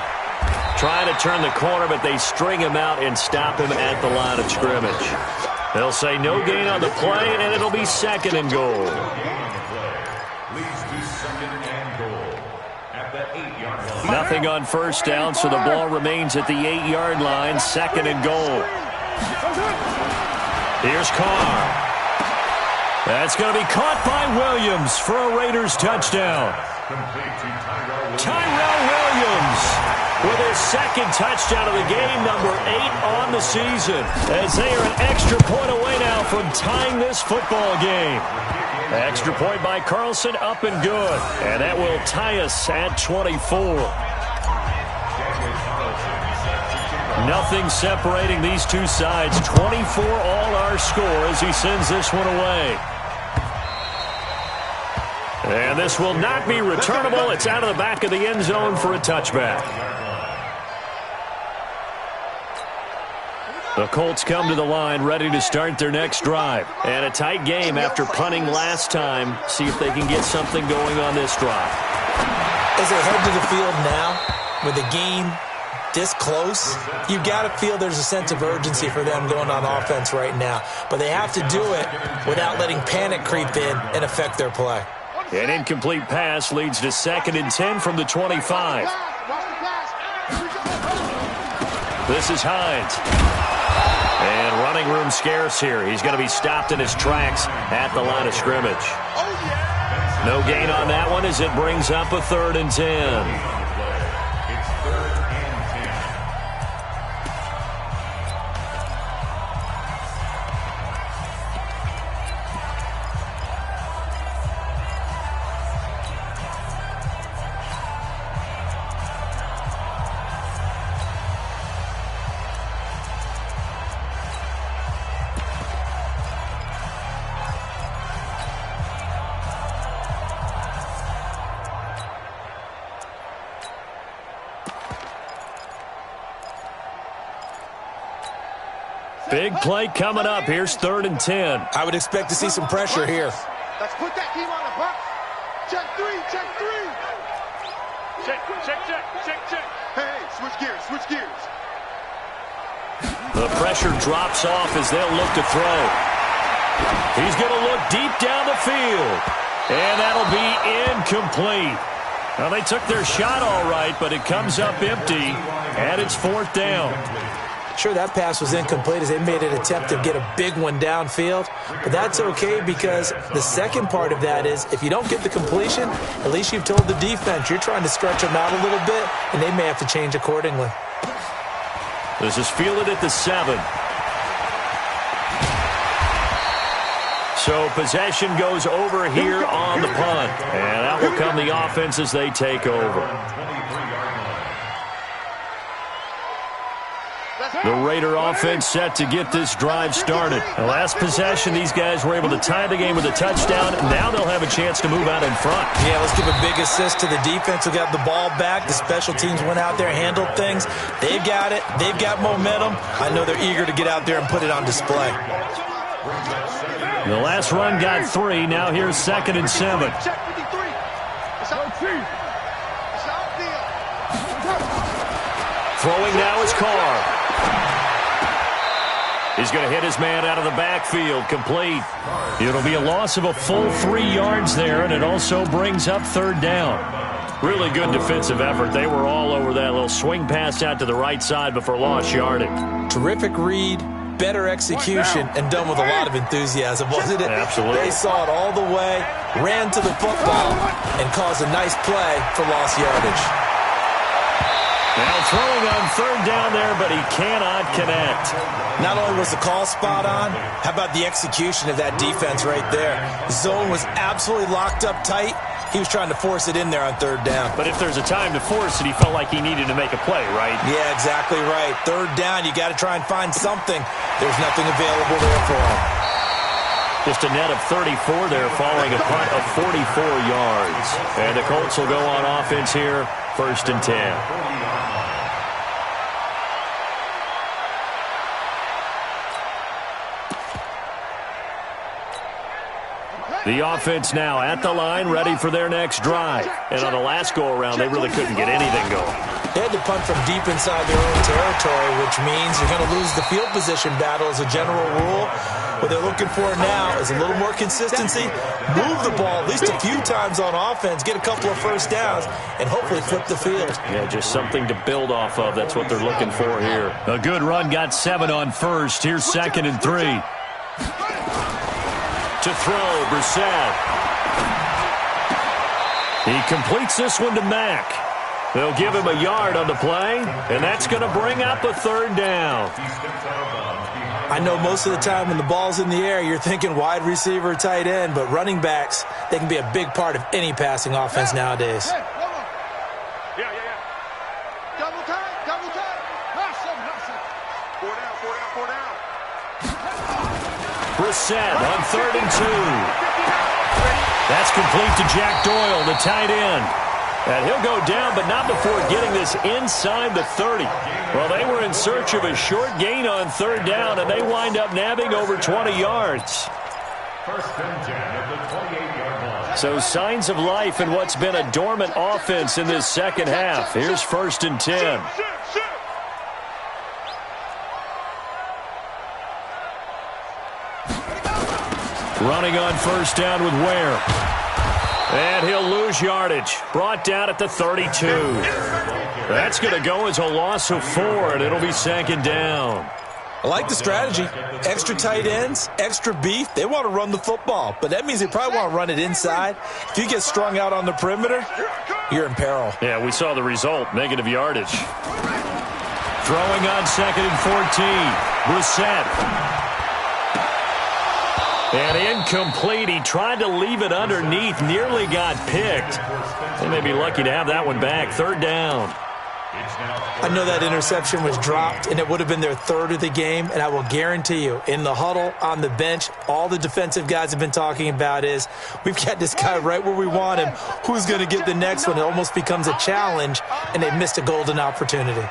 Trying to turn the corner, but they string him out and stop him at the line of scrimmage. They'll say no gain on the play, and it'll be 2nd and goal. Leads to 2nd and goal at the 8-yard line. Nothing on first down, so the ball remains at the 8-yard line, 2nd and goal. Here's Carr. That's going to be caught by Williams for a Raiders touchdown. Tyrell Williams with his 2nd touchdown of the game, number 8 on the season, as they are an extra point away now from tying this football game. Extra point by Carlson, up and good. And that will tie us at 24. Nothing separating these two sides. 24 all our score as he sends this one away. And this will not be returnable. It's out of the back of the end zone for a touchback. The Colts come to the line ready to start their next drive. And a tight game after punting last time. See if they can get something going on this drive. As they head to the field now, with the game this close, you got to feel there's a sense of urgency for them going on offense right now. But they have to do it without letting panic creep in and affect their play. An incomplete pass leads to 2nd and 10 from the 25. This is Hines. And running room scarce here. He's going to be stopped in his tracks at the line of scrimmage. No gain on that one as it brings up a 3rd and 10. Big play coming up. Here's 3rd and 10. I would expect to see some pressure here. Let's put that team on the box. Check 3, check 3. Check. Hey, switch gears. The pressure drops off as they'll look to throw. He's going to look deep down the field. And that'll be incomplete. Now, they took their shot all right, but it comes up empty, and it's 4th down. Sure, that pass was incomplete as they made an attempt to get a big one downfield, but that's okay because the second part of that is if you don't get the completion, at least you've told the defense you're trying to stretch them out a little bit, and they may have to change accordingly. This is fielded at the 7. So possession goes over here on the punt, and that will come the offense as they take over. The Raider offense set to get this drive started. The last possession, these guys were able to tie the game with a touchdown. Now they'll have a chance to move out in front. Yeah, let's give a big assist to the defense who got the ball back. The special teams went out there, handled things. They've got it. They've got momentum. I know they're eager to get out there and put it on display. The last run got 3. Now here's 2nd and 7. Throwing now is Carr. He's going to hit his man out of the backfield. Complete. It'll be a loss of a full 3 yards there, and it also brings up 3rd down. Really good defensive effort. They were all over that little swing pass out to the right side before lost yardage. Terrific read, better execution, and done with a lot of enthusiasm, wasn't it? Absolutely. They saw it all the way, ran to the football, and caused a nice play for lost yardage. Now throwing on 3rd down there, but he cannot connect. Not only was the call spot on, how about the execution of that defense right there? The zone was absolutely locked up tight. He was trying to force it in there on 3rd down. But if there's a time to force it, he felt like he needed to make a play, right? Yeah, exactly right. 3rd down, you got to try and find something. There's nothing available there for him. Just a net of 34 there, following a punt of 44 yards. And the Colts will go on offense here, 1st and 10. The offense now at the line, ready for their next drive. And on the last go-around, they really couldn't get anything going. They had to punt from deep inside their own territory, which means you're going to lose the field position battle as a general rule. What they're looking for now is a little more consistency, move the ball at least a few times on offense, get a couple of 1st downs, and hopefully flip the field. Yeah, just something to build off of. That's what they're looking for here. A good run, got 7 on 1st. Here's 2nd and 3. To throw, Brissett. He completes this one to Mack. They'll give him a yard on the play, and that's going to bring up a 3rd down. I know most of the time when the ball's in the air, you're thinking wide receiver, tight end, but running backs, they can be a big part of any passing offense nowadays. Yeah. Double time. Awesome. 4 down. Brissett on 3rd and 2. That's complete to Jack Doyle, the tight end. And he'll go down, but not before getting this inside the 30. Well, they were in search of a short gain on 3rd down, and they wind up nabbing over 20 yards. 1st and 10 at the 28-yard line. So signs of life in what's been a dormant offense in this second half. Here's 1st and 10. Running on 1st down with Ware. And he'll lose yardage. Brought down at the 32. That's going to go as a loss of 4, and it'll be 2nd down. I like the strategy. Extra tight ends, extra beef. They want to run the football, but that means they probably want to run it inside. If you get strung out on the perimeter, you're in peril. Yeah, we saw the result, negative yardage. Throwing on 2nd and 14. Brissett. And incomplete. He tried to leave it underneath. Nearly got picked. They may be lucky to have that one back. 3rd down. I know that interception was dropped, and it would have been their 3rd of the game. And I will guarantee you, in the huddle, on the bench, all the defensive guys have been talking about is, we've got this guy right where we want him. Who's going to get the next one? It almost becomes a challenge, and they've missed a golden opportunity.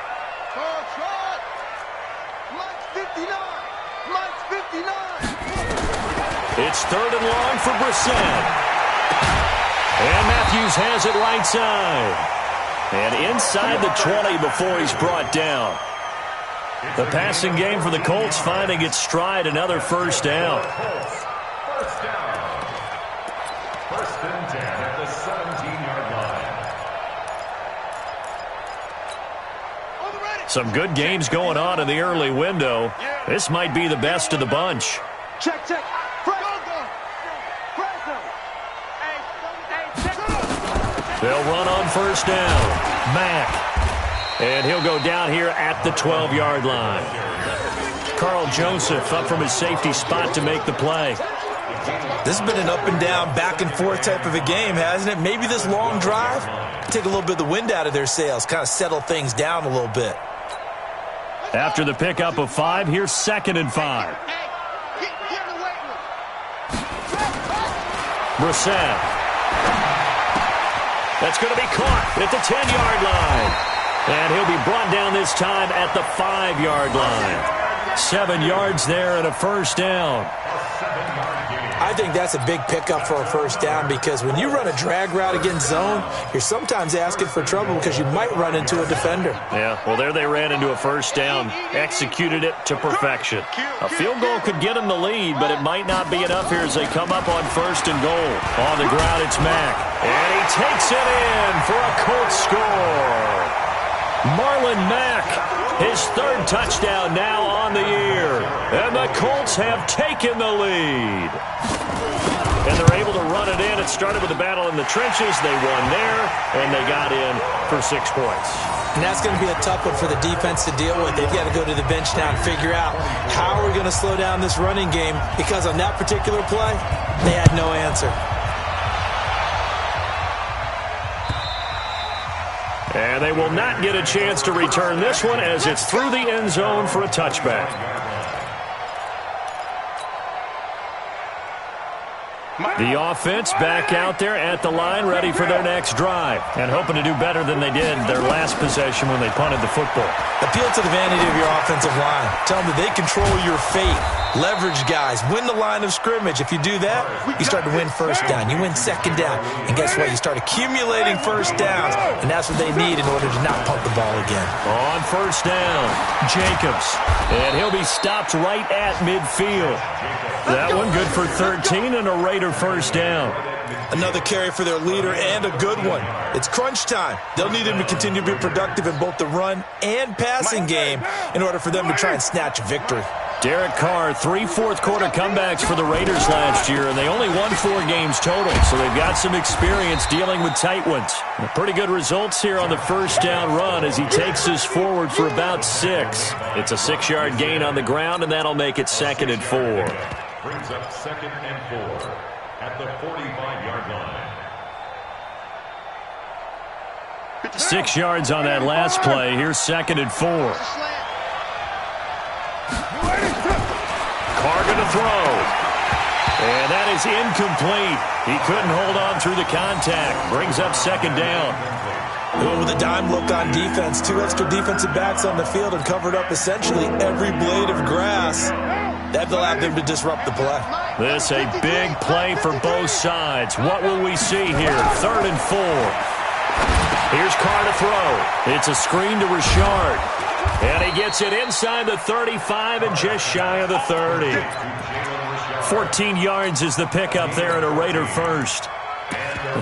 It's 3rd and long for Brissett. And Matthews has it right side. And inside the 20 before he's brought down. The passing game for the Colts finding its stride, another 1st down. 1st down. 1st and 10 at the 17-yard line. Some good games going on in the early window. This might be the best of the bunch. Check, check. They'll run on first down. Mack. And he'll go down here at the 12-yard line. Carl Joseph up from his safety spot to make the play. This has been an up-and-down, back-and-forth type of a game, hasn't it? Maybe this long drive take a little bit of the wind out of their sails, kind of settle things down a little bit. After the pickup of 5, here's 2nd and 5. Brissett. That's going to be caught at the 10-yard line. And he'll be brought down this time at the 5-yard line. 7 yards there and a first down. I think that's a big pickup for a first down because when you run a drag route against zone, you're sometimes asking for trouble because you might run into a defender. Yeah, well, there they ran into a first down, executed it to perfection. A field goal could get them the lead, but it might not be enough here as they come up on 1st and goal. On the ground, it's Mack. And he takes it in for a Colts score. Marlon Mack, his 3rd touchdown now on the year. And the Colts have taken the lead. And they're able to run it in. It started with a battle in the trenches. They won there, and they got in for 6 points. And that's going to be a tough one for the defense to deal with. They've got to go to the bench now and figure out how are we going to slow down this running game because on that particular play, they had no answer. And they will not get a chance to return this one as it's through the end zone for a touchback. The offense back out there at the line, ready for their next drive, and hoping to do better than they did their last possession when they punted the football. Appeal to the vanity of your offensive line. Tell them that they control your fate. Leverage guys. Win the line of scrimmage. If you do that, you start to win first down. You win second down. And guess what? You start accumulating first downs, and that's what they need in order to not punt the ball again. On first down, Jacobs. And he'll be stopped right at midfield. That one good for 13 and a Raider first down. Another carry for their leader and a good one. It's crunch time. They'll need him to continue to be productive in both the run and passing game in order for them to try and snatch a victory. Derek Carr, 3 fourth-quarter comebacks for the Raiders last year, and they only won 4 games total, so they've got some experience dealing with tight ones. Pretty good results here on the first down run as he takes this forward for about 6. It's a 6-yard gain on the ground, and that'll make it 2nd and 4. Brings up 2nd and 4 at the 45-yard line. 6 yards on that last play. Here's 2nd and 4. Carr going to throw. And that is incomplete. He couldn't hold on through the contact. Brings up 2nd down. With a dime look on defense, 2 extra defensive backs on the field and covered up essentially every blade of grass. That allowed them to disrupt the play. This a big play for both sides. What will we see here? 3rd and 4. Here's Carr to throw. It's a screen to Richard. And he gets it inside the 35 and just shy of the 30. 14 yards is the pickup there at a Raider first.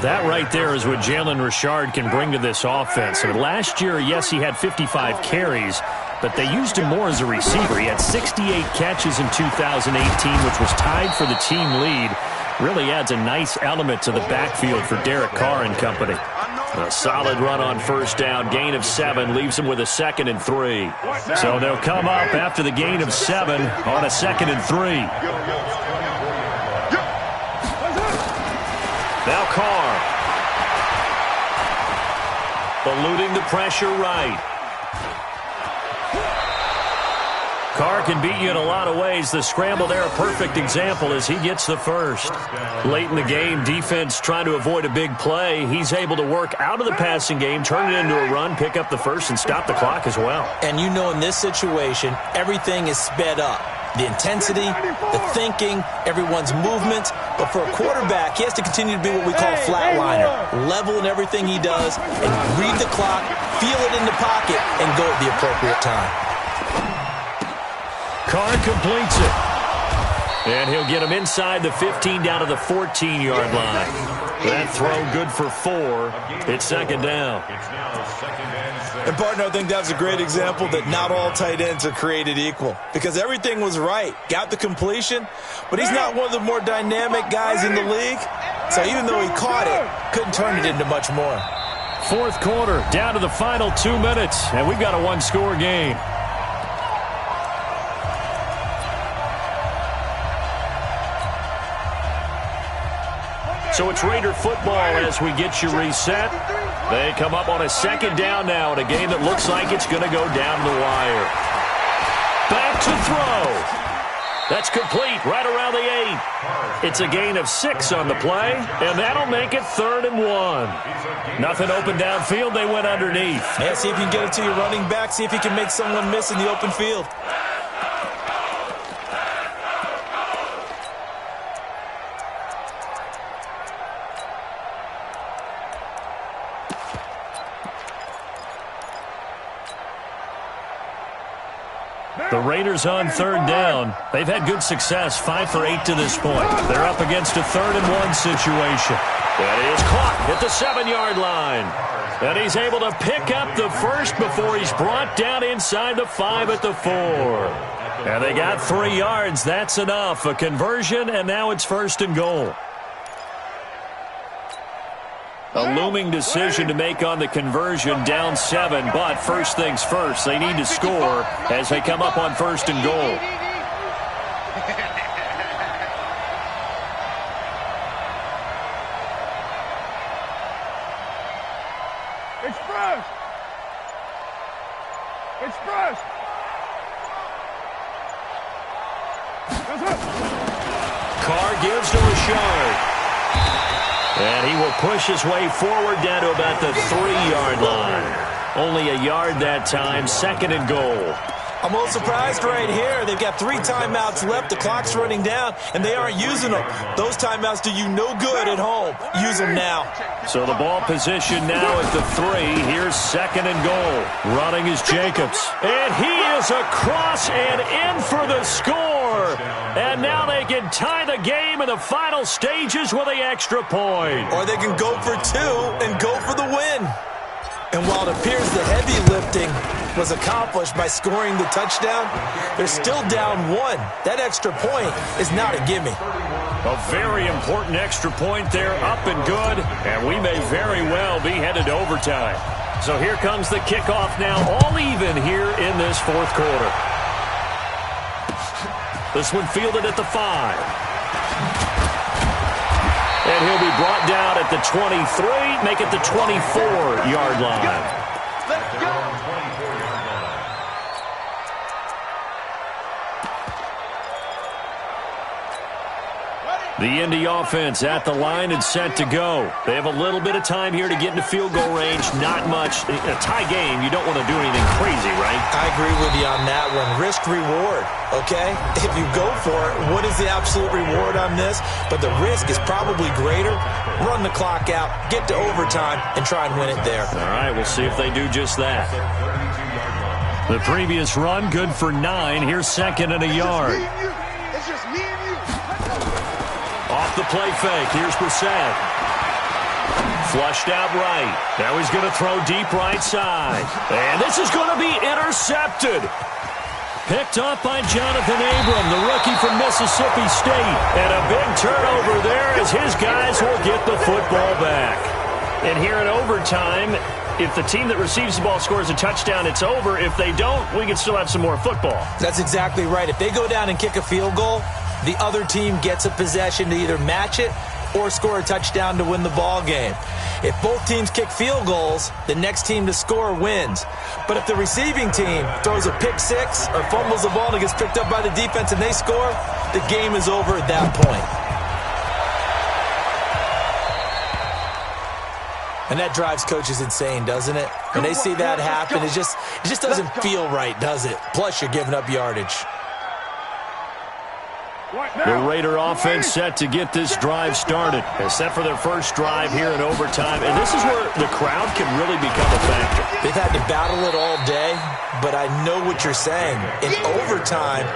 That right there is what Jalen Richard can bring to this offense. And last year, yes, he had 55 carries, but they used him more as a receiver. He had 68 catches in 2018, which was tied for the team lead. Really adds a nice element to the backfield for Derek Carr and company. A solid run on first down, gain of 7, leaves them with a 2nd and 3. So they'll come up after the gain of 7 on a 2nd and 3. Now Carr. Eluding the pressure right. Carr can beat you in a lot of ways. The scramble there, a perfect example as he gets the first. Late in the game, defense trying to avoid a big play. He's able to work out of the passing game, turn it into a run, pick up the first, and stop the clock as well. And you know in this situation, everything is sped up. The intensity, the thinking, everyone's movement. But for a quarterback, he has to continue to be what we call a flatliner. Level in everything he does and read the clock, feel it in the pocket, and go at the appropriate time. Carr completes it. And he'll get him inside the 15 down to the 14-yard line. That throw good for 4. It's second down. It's now second and 6. And, partner, I think that's a great example that not all tight ends are created equal because everything was right. Got the completion, but he's not one of the more dynamic guys in the league. So even though he caught it, couldn't turn it into much more. Fourth quarter, down to the final 2 minutes, and we've got a one-score game. So it's Raider football as we get you reset. They come up on a second down now in a game that looks like it's going to go down the wire. Back to throw. That's complete right around the 8. It's a gain of 6 on the play, and that'll make it 3rd and 1. Nothing open downfield. They went underneath. Yeah, see if you can get it to your running back. See if you can make someone miss in the open field. The Raiders on 3rd down. They've had good success, 5 for 8 to this point. They're up against a 3rd and 1 situation. That is caught at the 7-yard line. And he's able to pick up the first before he's brought down inside the 5 at the 4. And they got 3 yards. That's enough. A conversion, and now it's 1st and goal. A looming decision to make on the conversion, down 7, but first things first, they need to score as they come up on 1st and goal. Express! Express! That's it! Carr gives to Richard. And he will push his way forward down to about the 3-yard line. Only a yard that time, 2nd and goal. I'm a little surprised right here. They've got 3 timeouts left. The clock's running down, and they aren't using them. Those timeouts do you no good at home. Use them now. So the ball position now at the 3. Here's 2nd and goal. Running is Jacobs. And he is across and in for the score. And now they can tie the game in the final stages with the extra point. Or they can go for 2 and go for the win. And while it appears the heavy lifting was accomplished by scoring the touchdown, they're still down 1. That extra point is not a gimme. A very important extra point there, up and good, and we may very well be headed to overtime. So here comes the kickoff now, all even here in this 4th quarter. This one fielded at the 5. And he'll be brought down at the 23, make it the 24-yard line. Let's go. The Indy offense at the line and set to go. They have a little bit of time here to get into field goal range. Not much. A tie game, you don't want to do anything crazy, right? I agree with you on that one. Risk-reward, okay? If you go for it, what is the absolute reward on this? But the risk is probably greater. Run the clock out, get to overtime, and try and win it there. All right, we'll see if they do just that. The previous run, good for 9. Here's 2nd and a yard. It's just me and you. Off the play fake, here's Brissett. Flushed out right. Now he's going to throw deep right side. And this is going to be intercepted. Picked up by Jonathan Abram, the rookie from Mississippi State. And a big turnover there as his guys will get the football back. And here in overtime, if the team that receives the ball scores a touchdown, it's over. If they don't, we can still have some more football. That's exactly right. If they go down and kick a field goal, the other team gets a possession to either match it or score a touchdown to win the ball game. If both teams kick field goals, the next team to score wins. But if the receiving team throws a pick 6 or fumbles the ball and it gets picked up by the defense and they score, the game is over at that point. And that drives coaches insane, doesn't it? When they see that happen, it just doesn't feel right, does it? Plus, you're giving up yardage. The Raider offense set to get this drive started. They're set for their first drive here in overtime. And this is where the crowd can really become a factor. They've had to battle it all day, but I know what you're saying. In overtime,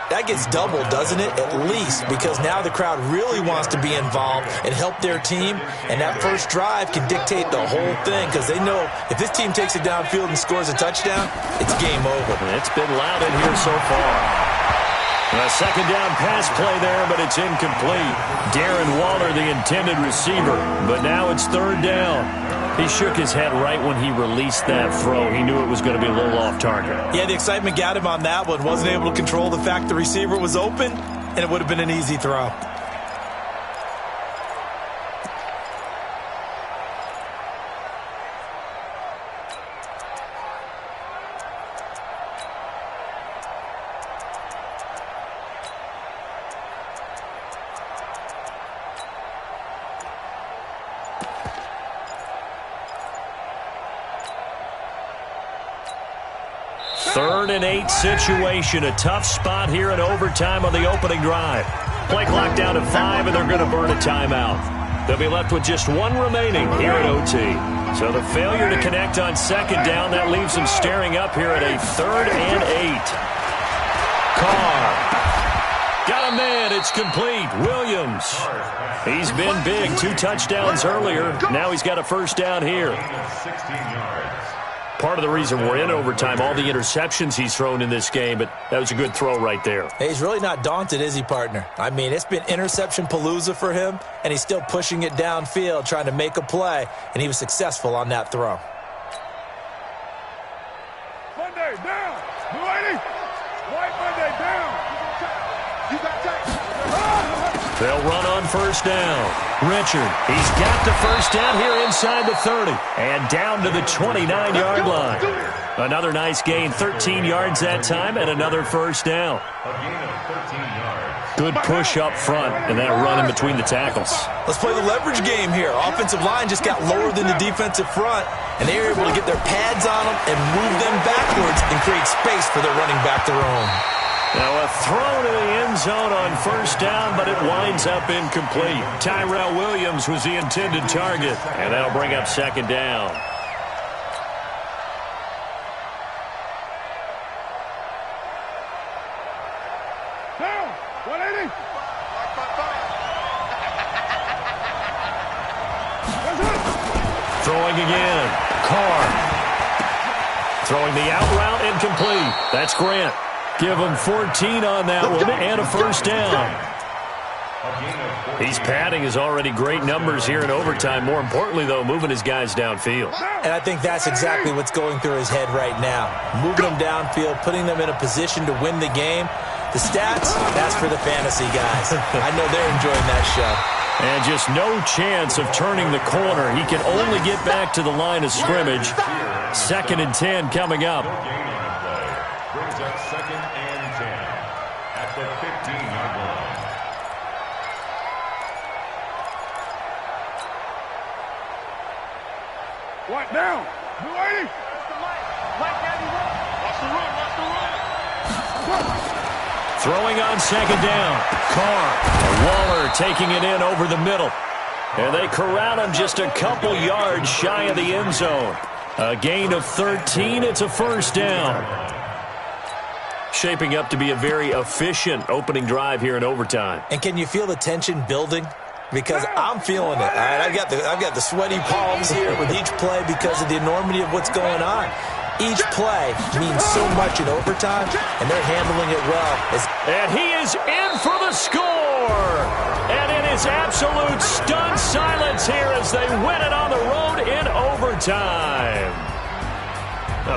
that gets doubled, doesn't it? At least, because now the crowd really wants to be involved and help their team, and that first drive can dictate the whole thing because they know if this team takes it downfield and scores a touchdown, it's game over. It's been loud in here so far. A second down pass play there, but it's incomplete. Darren Waller, the intended receiver, but now it's third down. He shook his head right when he released that throw. He knew it was going to be a little off target. Yeah, the excitement got him on that one. Wasn't able to control the fact the receiver was open, and it would have been an easy throw. Third and 8 situation. A tough spot here in overtime on the opening drive. Play clock down to 5, and they're going to burn a timeout. They'll be left with just one remaining here at OT. So the failure to connect on second down, that leaves them staring up here at a third and 8. Carr. Got a man. It's complete. Williams. He's been big. 2 touchdowns earlier. Now he's got a first down here. 16 yards. Part of the reason we're in overtime, all the interceptions he's thrown in this game, but that was a good throw right there. Hey, he's really not daunted, is he, partner? I mean, it's been interception palooza for him, and he's still pushing it downfield, trying to make a play, and he was successful on that throw. Monday, down. Blue 80. White Monday, down. You got tacked. They'll run on first down. Richard, he's got the first down here inside the 30 and down to the 29-yard line. Another nice gain, 13 yards that time, and another first down. A gain of 13 yards. Good push up front, and then a run in between the tackles. Let's play the leverage game here. Offensive line just got lower than the defensive front, and they were able to get their pads on them and move them backwards and create space for their running back to roam. Now a throw to the end zone on first down, but it winds up incomplete. Tyrell Williams was the intended target, and that'll bring up second down. Down. 180. Throwing again. Carr. Throwing the out route, incomplete. That's Grant. Give him 14 on that one and a first down. He's padding his already great numbers here in overtime. More importantly, though, moving his guys downfield. And I think that's exactly what's going through his head right now. Moving them downfield, putting them in a position to win the game. The stats, that's for the fantasy guys. I know they're enjoying that show. And just no chance of turning the corner. He can only get back to the line of scrimmage. 2nd and 10 coming up. Brings up 2nd and 10 at the 15-yard line. White down. Blue 80. Throwing on second down. Carr. Waller taking it in over the middle. And they corral him just a couple yards shy of the end zone. A gain of 13. It's a first down. Shaping up to be a very efficient opening drive here in overtime. And can you feel the tension building? Because I'm feeling it. All right, I've got the sweaty palms here with each play because of the enormity of what's going on. Each play means so much in overtime, and they're handling it well. And he is in for the score. And it is absolute stunned silence here as they win it on the road in overtime.